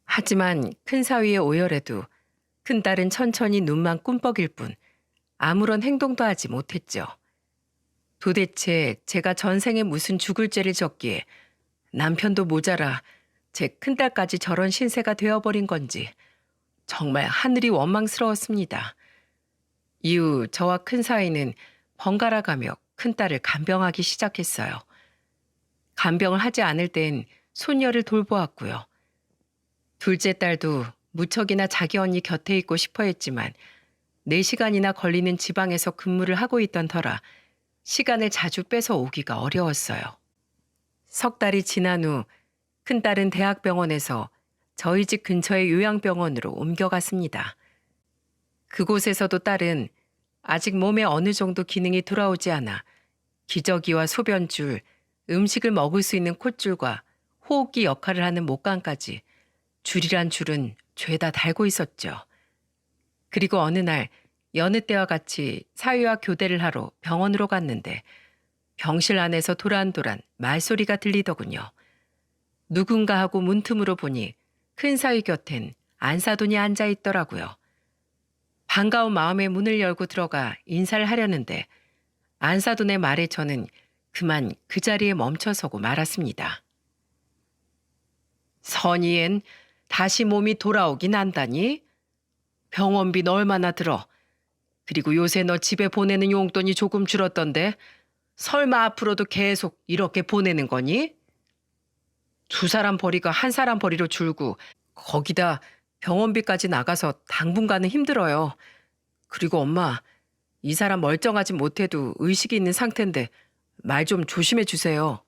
하지만 큰 사위의 오열에도 큰딸은 천천히 눈만 꿈뻑일 뿐 아무런 행동도 하지 못했죠. 도대체 제가 전생에 무슨 죽을 죄를 졌기에 남편도 모자라 제 큰딸까지 저런 신세가 되어버린 건지 정말 하늘이 원망스러웠습니다. 이후 저와 큰 사위는 번갈아 가며 큰딸을 간병하기 시작했어요. 간병을 하지 않을 땐 손녀를 돌보았고요. 둘째 딸도 무척이나 자기 언니 곁에 있고 싶어 했지만 4시간이나 걸리는 지방에서 근무를 하고 있던 터라 시간을 자주 뺏어 오기가 어려웠어요. 석 달이 지난 후 큰딸은 대학병원에서 저희 집 근처의 요양병원으로 옮겨갔습니다. 그곳에서도 딸은 아직 몸에 어느 정도 기능이 돌아오지 않아 기저귀와 소변줄, 음식을 먹을 수 있는 콧줄과 호흡기 역할을 하는 목관까지 줄이란 줄은 죄다 달고 있었죠. 그리고 어느 날 여느 때와 같이 사위와 교대를 하러 병원으로 갔는데 병실 안에서 도란도란 말소리가 들리더군요. 누군가 하고 문틈으로 보니 큰 사위 곁엔 안사돈이 앉아 있더라고요. 반가운 마음에 문을 열고 들어가 인사를 하려는데 안사돈의 말에 저는 그만 그 자리에 멈춰서고 말았습니다. 선이엔 다시 몸이 돌아오긴 한다니? 병원비는 얼마나 들어? 그리고 요새 너 집에 보내는 용돈이 조금 줄었던데 설마 앞으로도 계속 이렇게 보내는 거니? 2사람 벌이가 1사람 벌이로 줄고 거기다 병원비까지 나가서 당분간은 힘들어요. 그리고 엄마, 이 사람 멀쩡하지 못해도 의식이 있는 상태인데 말 좀 조심해 주세요.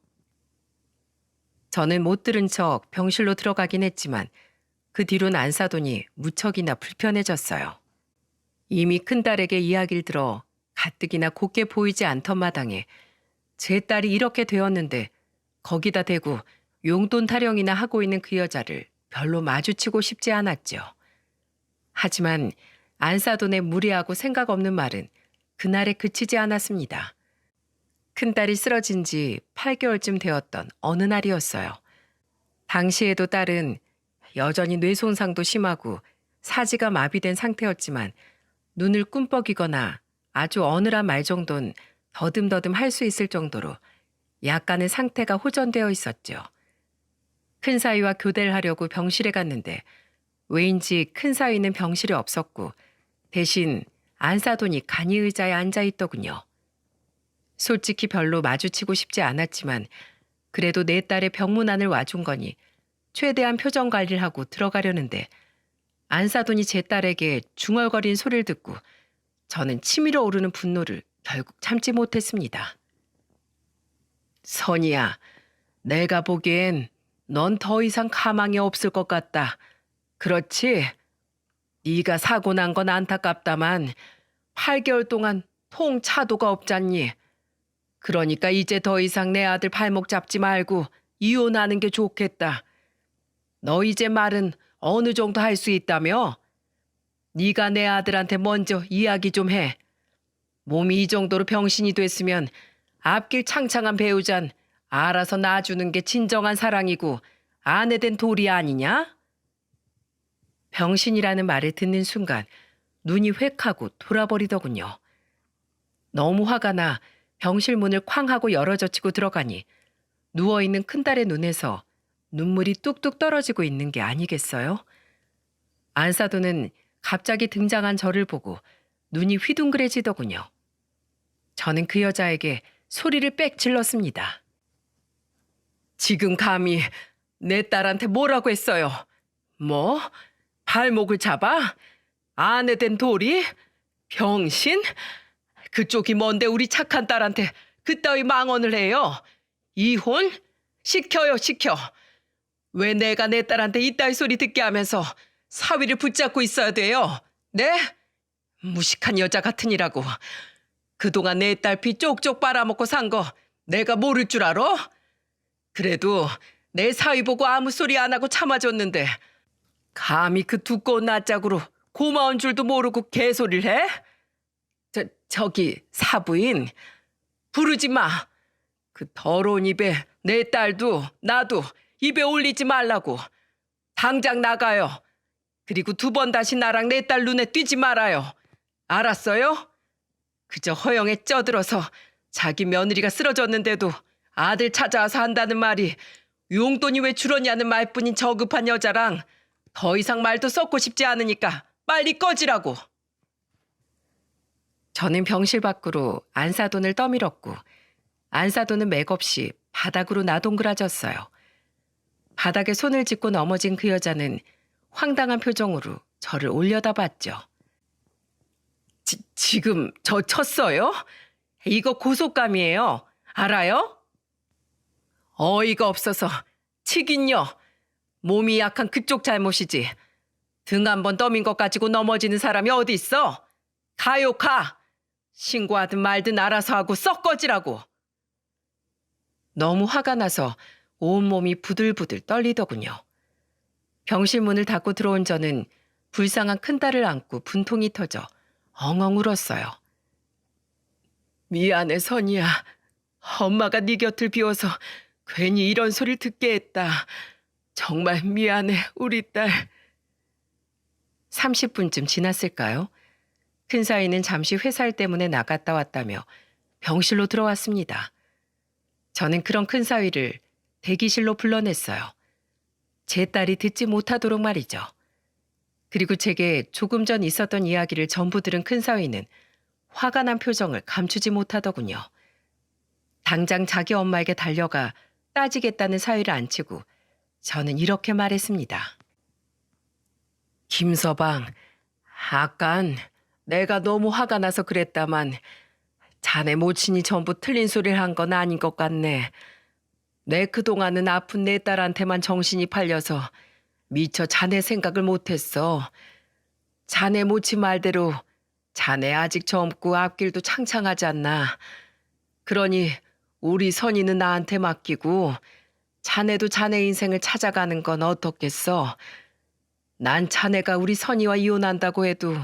저는 못 들은 척 병실로 들어가긴 했지만 그 뒤로는 안사돈이 무척이나 불편해졌어요. 이미 큰딸에게 이야기를 들어 가뜩이나 곱게 보이지 않던 마당에 제 딸이 이렇게 되었는데 거기다 대고 용돈 타령이나 하고 있는 그 여자를 별로 마주치고 싶지 않았죠. 하지만 안사돈의 무례하고 생각 없는 말은 그날에 그치지 않았습니다. 큰딸이 쓰러진 지 8개월쯤 되었던 어느 날이었어요. 당시에도 딸은 여전히 뇌 손상도 심하고 사지가 마비된 상태였지만 눈을 꿈뻑이거나 아주 어눌한 말 정도는 더듬더듬 할 수 있을 정도로 약간의 상태가 호전되어 있었죠. 큰 사위와 교대를 하려고 병실에 갔는데 왜인지 큰 사위는 병실에 없었고 대신 안사돈이 간이 의자에 앉아 있더군요. 솔직히 별로 마주치고 싶지 않았지만 그래도 내 딸의 병문안을 와준 거니 최대한 표정 관리를 하고 들어가려는데 안사돈이 제 딸에게 중얼거린 소리를 듣고 저는 치밀어 오르는 분노를 결국 참지 못했습니다. 선이야, 내가 보기엔 넌 더 이상 가망이 없을 것 같다. 그렇지? 네가 사고 난 건 안타깝다만 8개월 동안 통 차도가 없잖니. 그러니까 이제 더 이상 내 아들 발목 잡지 말고 이혼하는 게 좋겠다. 너 이제 말은 어느 정도 할 수 있다며? 네가 내 아들한테 먼저 이야기 좀 해. 몸이 이 정도로 병신이 됐으면 앞길 창창한 배우잔 알아서 놔주는 게 진정한 사랑이고 아내 된 도리 아니냐? 병신이라는 말을 듣는 순간 눈이 획하고 돌아버리더군요. 너무 화가 나 병실 문을 쾅 하고 열어젖히고 들어가니 누워있는 큰딸의 눈에서 눈물이 뚝뚝 떨어지고 있는 게 아니겠어요? 안사돈은 갑자기 등장한 저를 보고 눈이 휘둥그레지더군요. 저는 그 여자에게 소리를 빽 질렀습니다. 지금 감히 내 딸한테 뭐라고 했어요? 뭐? 발목을 잡아? 아내 된 도리? 병신? 그쪽이 뭔데 우리 착한 딸한테 그따위 망언을 해요? 이혼? 시켜요, 시켜. 왜 내가 내 딸한테 이따위 소리 듣게 하면서 사위를 붙잡고 있어야 돼요? 네? 무식한 여자 같으니라고. 그동안 내 딸 피 쪽쪽 빨아먹고 산 거 내가 모를 줄 알아? 그래도 내 사위 보고 아무 소리 안 하고 참아줬는데 감히 그 두꺼운 낯짝으로 고마운 줄도 모르고 개소리를 해? 저기 사부인 부르지 마. 그 더러운 입에 내 딸도 나도 입에 올리지 말라고. 당장 나가요. 그리고 두 번 다시 나랑 내 딸 눈에 띄지 말아요. 알았어요? 그저 허영에 쪄들어서 자기 며느리가 쓰러졌는데도 아들 찾아와서 한다는 말이 용돈이 왜 줄었냐는 말뿐인 저급한 여자랑 더 이상 말도 섞고 싶지 않으니까 빨리 꺼지라고. 저는 병실 밖으로 안사돈을 떠밀었고 안사돈은 맥없이 바닥으로 나동그라졌어요. 바닥에 손을 짚고 넘어진 그 여자는 황당한 표정으로 저를 올려다봤죠. 지금 저 쳤어요? 이거 고속감이에요. 알아요? 어이가 없어서 치긴요. 몸이 약한 그쪽 잘못이지. 등 한 번 떠민 것 가지고 넘어지는 사람이 어디 있어? 가요 가. 신고하든 말든 알아서 하고 썩 꺼지라고. 너무 화가 나서 온몸이 부들부들 떨리더군요. 병실 문을 닫고 들어온 저는 불쌍한 큰딸을 안고 분통이 터져 엉엉 울었어요. 미안해 선이야. 엄마가 네 곁을 비워서 괜히 이런 소리를 듣게 했다. 정말 미안해 우리 딸. 30분쯤 지났을까요? 큰사위는 잠시 회사일 때문에 나갔다 왔다며 병실로 들어왔습니다. 저는 그런 큰사위를 대기실로 불러냈어요. 제 딸이 듣지 못하도록 말이죠. 그리고 제게 조금 전 있었던 이야기를 전부 들은 큰사위는 화가 난 표정을 감추지 못하더군요. 당장 자기 엄마에게 달려가 따지겠다는 사위를 앉히고 저는 이렇게 말했습니다. 김서방, 아깐 내가 너무 화가 나서 그랬다만 자네 모친이 전부 틀린 소리를 한 건 아닌 것 같네. 내 그동안은 아픈 내 딸한테만 정신이 팔려서 미처 자네 생각을 못했어. 자네 모친 말대로 자네 아직 젊고 앞길도 창창하지 않나. 그러니 우리 선이는 나한테 맡기고 자네도 자네 인생을 찾아가는 건 어떻겠어? 난 자네가 우리 선이와 이혼한다고 해도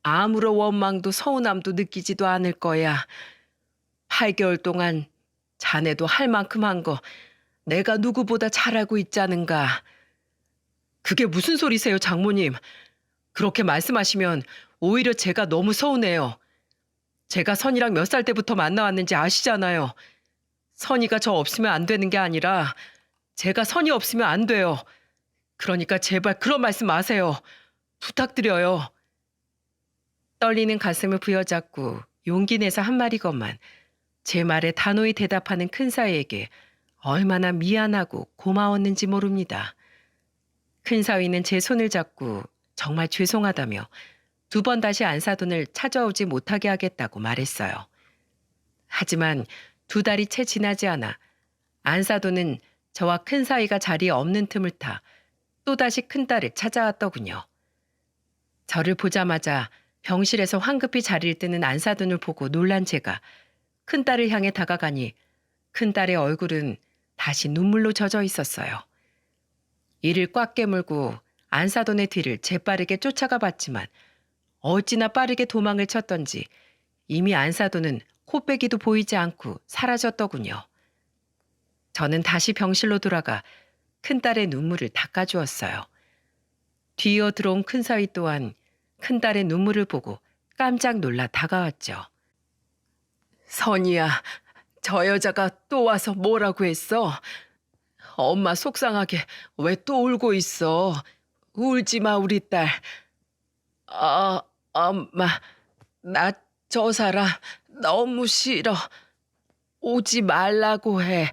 아무런 원망도 서운함도 느끼지도 않을 거야. 8개월 동안 자네도 할 만큼 한 거 내가 누구보다 잘 알고 있자는가. 그게 무슨 소리세요, 장모님? 그렇게 말씀하시면 오히려 제가 너무 서운해요. 제가 선이랑 몇 살 때부터 만나왔는지 아시잖아요. 선이가 저 없으면 안 되는 게 아니라 제가 선이 없으면 안 돼요. 그러니까 제발 그런 말씀 마세요. 부탁드려요. 떨리는 가슴을 부여잡고 용기 내서 한 말이건만 제 말에 단호히 대답하는 큰사위에게 얼마나 미안하고 고마웠는지 모릅니다. 큰사위는 제 손을 잡고 정말 죄송하다며 두 번 다시 안사돈을 찾아오지 못하게 하겠다고 말했어요. 하지만 2달이 채 지나지 않아 안사돈은 저와 큰사위가 자리에 없는 틈을 타 또다시 큰딸을 찾아왔더군요. 저를 보자마자 병실에서 황급히 자리를 뜨는 안사돈을 보고 놀란 제가 큰딸을 향해 다가가니 큰딸의 얼굴은 다시 눈물로 젖어 있었어요. 이를 꽉 깨물고 안사돈의 뒤를 재빠르게 쫓아가 봤지만 어찌나 빠르게 도망을 쳤던지 이미 안사돈은 코빼기도 보이지 않고 사라졌더군요. 저는 다시 병실로 돌아가 큰딸의 눈물을 닦아주었어요. 뒤이어 들어온 큰사위 또한 큰딸의 눈물을 보고 깜짝 놀라 다가왔죠. 선이야, 저 여자가 또 와서 뭐라고 했어? 엄마 속상하게 왜 또 울고 있어? 울지 마 우리 딸. 엄마, 나 저 사람 너무 싫어. 오지 말라고 해.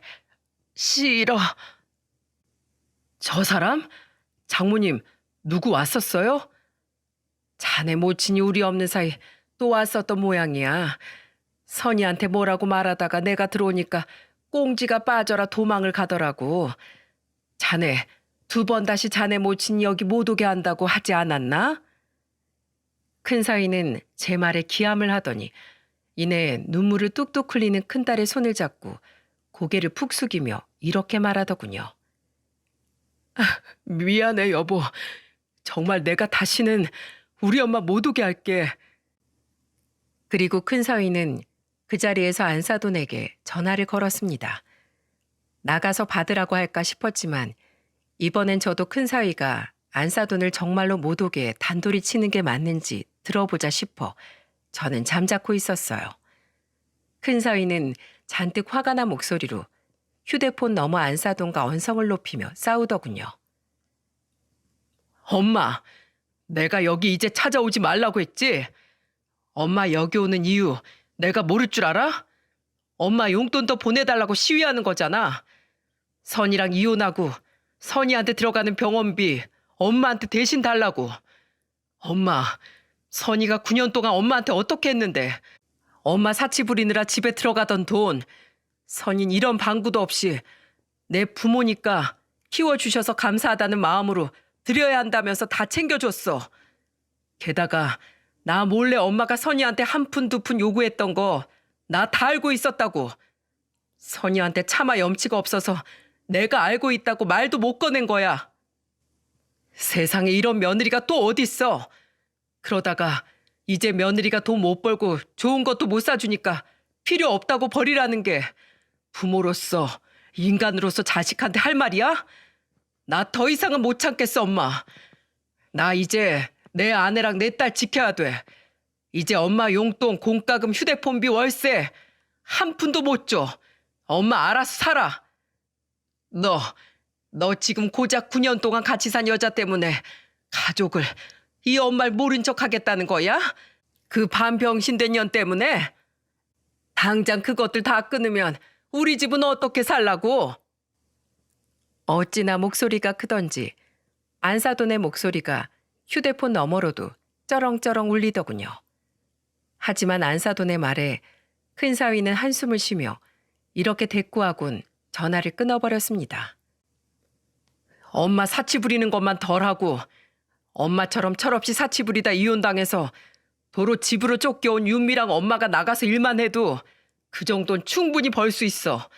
싫어. 저 사람? 장모님, 누구 왔었어요? 자네 모친이 우리 없는 사이 또 왔었던 모양이야. 선이한테 뭐라고 말하다가 내가 들어오니까 꽁지가 빠져라 도망을 가더라고. 자네 2번 다시 자네 모친이 여기 못 오게 한다고 하지 않았나? 큰사위는 제 말에 기함을 하더니 이내 눈물을 뚝뚝 흘리는 큰딸의 손을 잡고 고개를 푹 숙이며 이렇게 말하더군요. 미안해 여보. 정말 내가 다시는 우리 엄마 못 오게 할게. 그리고 큰 사위는 그 자리에서 안사돈에게 전화를 걸었습니다. 나가서 받으라고 할까 싶었지만 이번엔 저도 큰 사위가 안사돈을 정말로 못 오게 단돌이 치는 게 맞는지 들어보자 싶어 저는 잠자코 있었어요. 큰 사위는 잔뜩 화가 난 목소리로 휴대폰 너머 안사돈과 언성을 높이며 싸우더군요. 엄마, 내가 여기 이제 찾아오지 말라고 했지? 엄마 여기 오는 이유 내가 모를 줄 알아? 엄마 용돈 더 보내달라고 시위하는 거잖아. 선이랑 이혼하고 선이한테 들어가는 병원비 엄마한테 대신 달라고. 엄마, 선이가 9년 동안 엄마한테 어떻게 했는데 엄마 사치 부리느라 집에 들어가던 돈 선인 이런 방구도 없이 내 부모니까 키워주셔서 감사하다는 마음으로 드려야 한다면서 다 챙겨줬어. 게다가 나 몰래 엄마가 선이한테 한 푼 두 푼 요구했던 거 나 다 알고 있었다고. 선이한테 차마 염치가 없어서 내가 알고 있다고 말도 못 꺼낸 거야. 세상에 이런 며느리가 또 어딨어. 그러다가 이제 며느리가 돈 못 벌고 좋은 것도 못 사주니까 필요 없다고 버리라는 게 부모로서 인간으로서 자식한테 할 말이야? 나 더 이상은 못 참겠어, 엄마. 나 이제 내 아내랑 내 딸 지켜야 돼. 이제 엄마 용돈, 공과금, 휴대폰비, 월세 한 푼도 못 줘. 엄마 알아서 살아. 너 지금 고작 9년 동안 같이 산 여자 때문에 가족을 이 엄마를 모른 척 하겠다는 거야? 그 반병신된 년 때문에? 당장 그것들 다 끊으면 우리 집은 어떻게 살라고? 어찌나 목소리가 크던지 안사돈의 목소리가 휴대폰 너머로도 쩌렁쩌렁 울리더군요. 하지만 안사돈의 말에 큰 사위는 한숨을 쉬며 이렇게 대꾸하곤 전화를 끊어버렸습니다. 엄마 사치 부리는 것만 덜하고 엄마처럼 철없이 사치 부리다 이혼당해서 도로 집으로 쫓겨온 윤미랑 엄마가 나가서 일만 해도 그 정도는 충분히 벌 수 있어.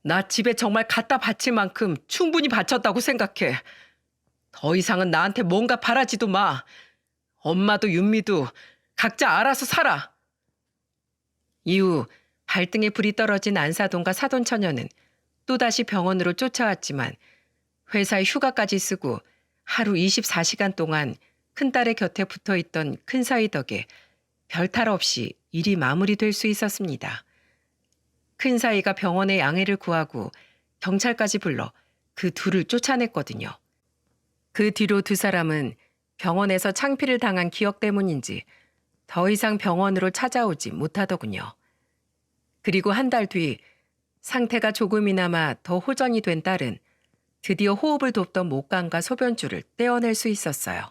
나 집에 정말 갖다 바칠 만큼 충분히 바쳤다고 생각해. 더 이상은 나한테 뭔가 바라지도 마. 엄마도 윤미도 각자 알아서 살아. 이후 발등에 불이 떨어진 안사돈과 사돈처녀는 또다시 병원으로 쫓아왔지만 회사에 휴가까지 쓰고 하루 24시간 동안 큰딸의 곁에 붙어있던 큰사위 덕에 별탈 없이 일이 마무리될 수 있었습니다. 큰사위가 병원에 양해를 구하고 경찰까지 불러 그 둘을 쫓아냈거든요. 그 뒤로 두 사람은 병원에서 창피를 당한 기억 때문인지 더 이상 병원으로 찾아오지 못하더군요. 그리고 한 달 뒤 상태가 조금이나마 더 호전이 된 딸은 드디어 호흡을 돕던 목관과 소변줄을 떼어낼 수 있었어요.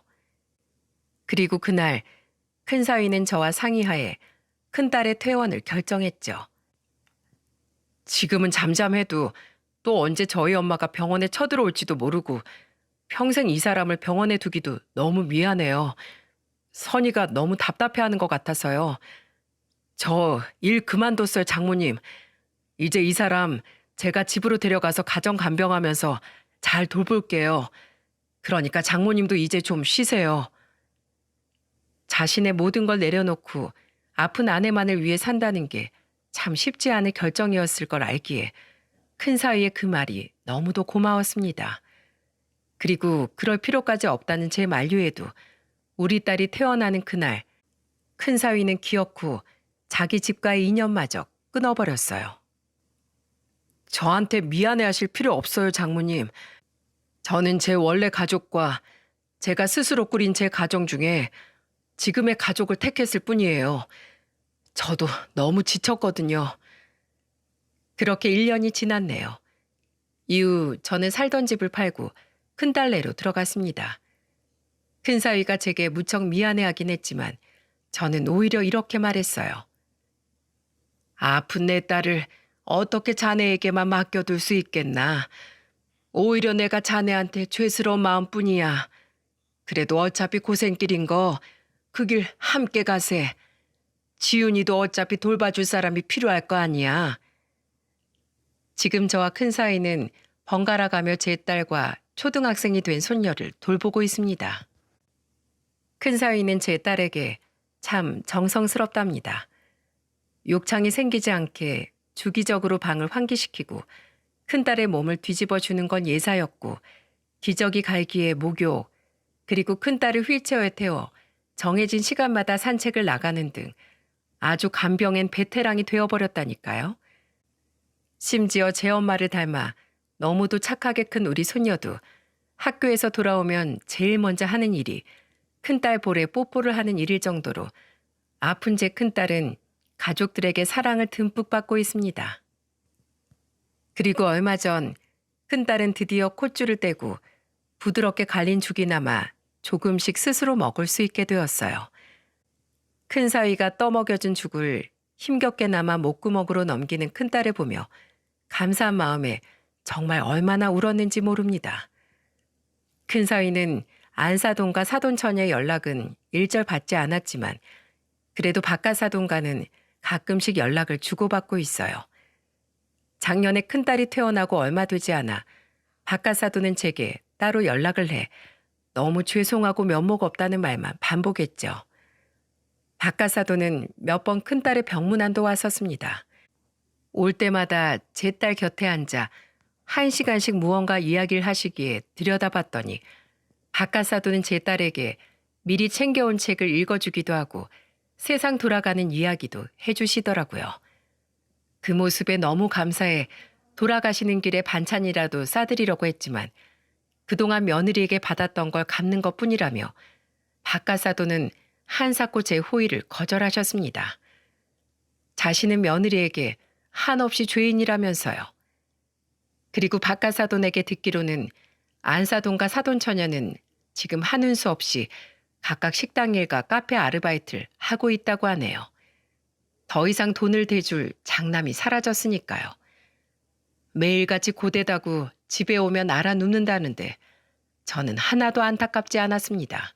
그리고 그날 큰 사위는 저와 상의하에 큰딸의 퇴원을 결정했죠. 지금은 잠잠해도 또 언제 저희 엄마가 병원에 쳐들어올지도 모르고 평생 이 사람을 병원에 두기도 너무 미안해요. 선이가 너무 답답해하는 것 같아서요. 저 일 그만뒀어요, 장모님. 이제 이 사람 제가 집으로 데려가서 가정 간병하면서 잘 돌볼게요. 그러니까 장모님도 이제 좀 쉬세요. 자신의 모든 걸 내려놓고 아픈 아내만을 위해 산다는 게 참 쉽지 않은 결정이었을 걸 알기에 큰 사위의 그 말이 너무도 고마웠습니다. 그리고 그럴 필요까지 없다는 제 만류에도 우리 딸이 태어나는 그날 큰 사위는 기어코 자기 집과의 인연마저 끊어버렸어요. 저한테 미안해하실 필요 없어요, 장모님. 저는 제 원래 가족과 제가 스스로 꾸린 제 가정 중에 지금의 가족을 택했을 뿐이에요. 저도 너무 지쳤거든요. 그렇게 1년이 지났네요. 이후 저는 살던 집을 팔고 큰딸네로 들어갔습니다. 큰 사위가 제게 무척 미안해하긴 했지만 저는 오히려 이렇게 말했어요. 아픈 내 딸을 어떻게 자네에게만 맡겨둘 수 있겠나. 오히려 내가 자네한테 죄스러운 마음뿐이야. 그래도 어차피 고생길인 거 그 길 함께 가세. 지훈이도 어차피 돌봐줄 사람이 필요할 거 아니야. 지금 저와 큰 사위는 번갈아 가며 제 딸과 초등학생이 된 손녀를 돌보고 있습니다. 큰 사위는 제 딸에게 참 정성스럽답니다. 욕창이 생기지 않게 주기적으로 방을 환기시키고 큰딸의 몸을 뒤집어 주는 건 예사였고 기저귀 갈기에 목욕, 그리고 큰딸을 휠체어에 태워 정해진 시간마다 산책을 나가는 등 아주 간병엔 베테랑이 되어버렸다니까요. 심지어 제 엄마를 닮아 너무도 착하게 큰 우리 손녀도 학교에서 돌아오면 제일 먼저 하는 일이 큰딸 볼에 뽀뽀를 하는 일일 정도로 아픈 제 큰딸은 가족들에게 사랑을 듬뿍 받고 있습니다. 그리고 얼마 전 큰딸은 드디어 콧줄을 떼고 부드럽게 갈린 죽이나마 조금씩 스스로 먹을 수 있게 되었어요. 큰 사위가 떠먹여준 죽을 힘겹게나마 목구멍으로 넘기는 큰딸을 보며 감사한 마음에 정말 얼마나 울었는지 모릅니다. 큰 사위는 안사돈과 사돈처녀의 연락은 일절 받지 않았지만 그래도 바깥사돈과는 가끔씩 연락을 주고받고 있어요. 작년에 큰딸이 태어나고 얼마 되지 않아 바깥사돈은 제게 따로 연락을 해 너무 죄송하고 면목 없다는 말만 반복했죠. 바깥사돈은 몇 번 큰딸의 병문안도 왔었습니다. 올 때마다 제 딸 곁에 앉아 1시간씩 무언가 이야기를 하시기에 들여다봤더니 바깥사돈은 제 딸에게 미리 챙겨온 책을 읽어주기도 하고 세상 돌아가는 이야기도 해주시더라고요. 그 모습에 너무 감사해 돌아가시는 길에 반찬이라도 싸드리려고 했지만 그동안 며느리에게 받았던 걸 갚는 것뿐이라며 바깥사돈은 한사코 제 호의를 거절하셨습니다. 자신은 며느리에게 한없이 죄인이라면서요. 그리고 바깥사돈에게 듣기로는 안사돈과 사돈처녀는 지금 하는 수 없이 각각 식당 일과 카페 아르바이트를 하고 있다고 하네요. 더 이상 돈을 대줄 장남이 사라졌으니까요. 매일같이 고대다고 집에 오면 알아눕는다는데 저는 하나도 안타깝지 않았습니다.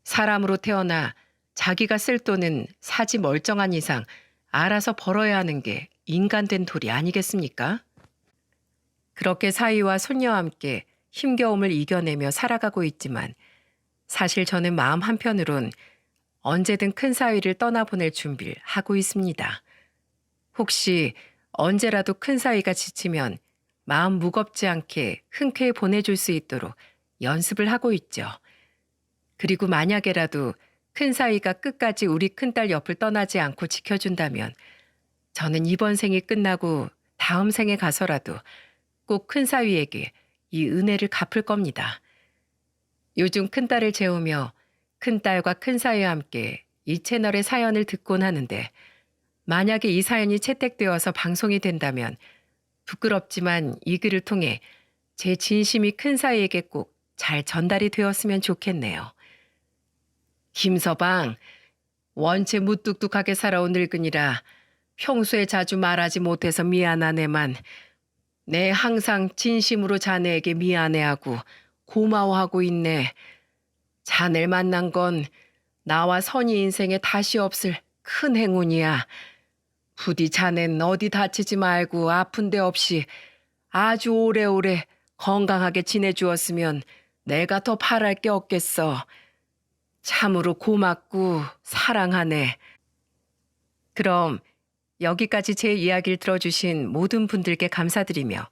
사람으로 태어나 자기가 쓸 돈은 사지 멀쩡한 이상 알아서 벌어야 하는 게 인간된 도리 아니겠습니까? 그렇게 사위와 손녀와 함께 힘겨움을 이겨내며 살아가고 있지만 사실 저는 마음 한편으론 언제든 큰 사위를 떠나보낼 준비를 하고 있습니다. 혹시 언제라도 큰 사위가 지치면 마음 무겁지 않게 흔쾌히 보내줄 수 있도록 연습을 하고 있죠. 그리고 만약에라도 큰 사위가 끝까지 우리 큰딸 옆을 떠나지 않고 지켜준다면 저는 이번 생이 끝나고 다음 생에 가서라도 꼭 큰 사위에게 이 은혜를 갚을 겁니다. 요즘 큰딸을 재우며 큰딸과 큰 사위와 함께 이 채널의 사연을 듣곤 하는데 만약에 이 사연이 채택되어서 방송이 된다면 부끄럽지만 이 글을 통해 제 진심이 큰 사위에게 꼭 잘 전달이 되었으면 좋겠네요. 김서방, 원체 무뚝뚝하게 살아온 늙은이라 평소에 자주 말하지 못해서 미안하네만 내 항상 진심으로 자네에게 미안해하고 고마워하고 있네. 자네를 만난 건 나와 선희 인생에 다시 없을 큰 행운이야. 부디 자넨 어디 다치지 말고 아픈 데 없이 아주 오래오래 건강하게 지내주었으면 내가 더 바랄 게 없겠어. 참으로 고맙고 사랑하네. 그럼 여기까지 제 이야기를 들어주신 모든 분들께 감사드리며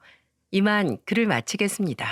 이만 글을 마치겠습니다.